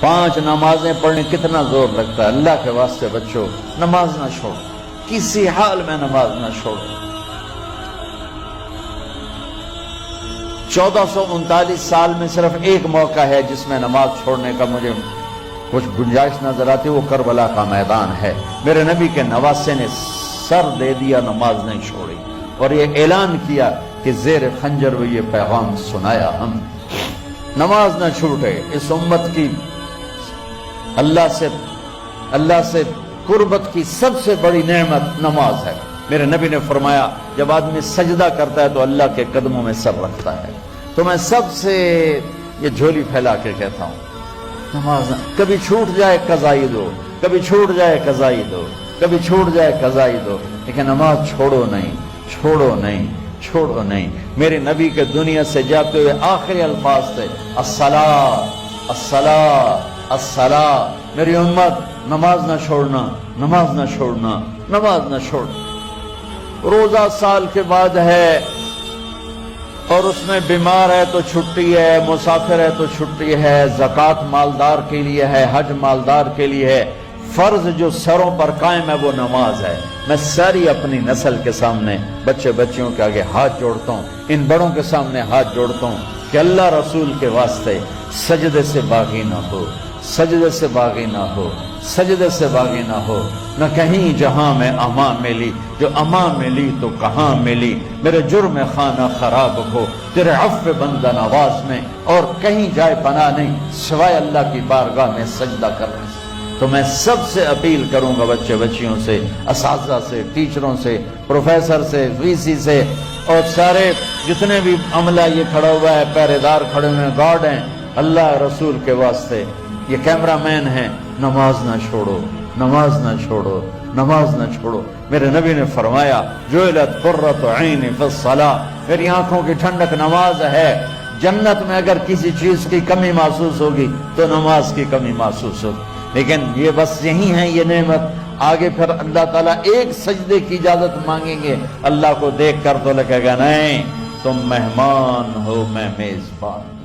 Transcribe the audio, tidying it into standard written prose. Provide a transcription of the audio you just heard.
5 نمازیں پڑھنے کتنا زور لگتا ہے. اللہ کے واسطے بچوں نماز نہ چھوڑ، کسی حال میں نماز نہ چھوڑ. 1439 سال میں صرف ایک موقع ہے جس میں نماز چھوڑنے کا مجھے کچھ گنجائش نظر آتی، وہ کربلا کا میدان ہے. میرے نبی کے نواسے نے سر دے دیا، نماز نہیں چھوڑی، اور یہ اعلان کیا کہ زیر خنجر وہ یہ پیغام سنایا ہم. نماز نہ چھوٹے. اس امت کی اللہ سے قربت کی سب سے بڑی نعمت نماز ہے. میرے نبی نے فرمایا جب آدمی سجدہ کرتا ہے تو اللہ کے قدموں میں سر رکھتا ہے. تو میں سب سے یہ جھولی پھیلا کے کہتا ہوں، نماز کبھی چھوٹ جائے قضائی دو، کبھی چھوٹ جائے قضائی دو، کبھی چھوٹ جائے قضائی دو، لیکن نماز چھوڑو نہیں، چھوڑو نہیں، چھوڑو نہیں. میرے نبی کے دنیا سے جاتے ہوئے آخری الفاظ تھے الصلاۃ الصلاۃ الصلاۃ. میری امت نماز نہ چھوڑنا، نماز نہ چھوڑنا، نماز نہ چھوڑ. روزہ سال کے بعد ہے اور اس میں بیمار ہے تو چھٹی ہے، مسافر ہے تو چھٹی ہے، زکوٰۃ مالدار کے لیے ہے، حج مالدار کے لیے ہے. فرض جو سروں پر قائم ہے وہ نماز ہے. میں ساری اپنی نسل کے سامنے، بچے بچیوں کے آگے ہاتھ جوڑتا ہوں، ان بڑوں کے سامنے ہاتھ جوڑتا ہوں کہ اللہ رسول کے واسطے سجدے سے باغی نہ ہو، سجدے سے باغی نہ ہو، سجدے سے باغی نہ ہو. نہ کہیں جہاں میں امان ملی، جو امان ملی تو کہاں ملی. میرے جرم خانہ خراب ہو تیرے عفو بندہ نواز میں، اور کہیں جائے پناہ نہیں سوائے اللہ کی بارگاہ میں سجدہ کرنے سے. تو میں سب سے اپیل کروں گا، بچے بچیوں سے، اساتذہ سے، ٹیچروں سے، پروفیسر سے، وی سی سے، اور سارے جتنے بھی عملہ یہ کھڑا ہوا ہے، پہرے دار کھڑے ہوئے ہیں، گارڈ ہیں، اللہ رسول کے واسطے، یہ کیمرہ مین ہیں، نماز نہ چھوڑو، نماز نہ چھوڑو، نماز نہ چھوڑو. میرے نبی نے فرمایا جعلت قرۃ عینی فی الصلاۃ، میری آنکھوں کی ٹھنڈک نماز ہے. جنت میں اگر کسی چیز کی کمی محسوس ہوگی تو نماز کی کمی محسوس ہوگی. لیکن یہ بس یہی ہے یہ نعمت. آگے پھر اللہ تعالیٰ ایک سجدے کی اجازت مانگیں گے، اللہ کو دیکھ کر تو لگے گا نہیں تم مہمان ہو میں میزبان.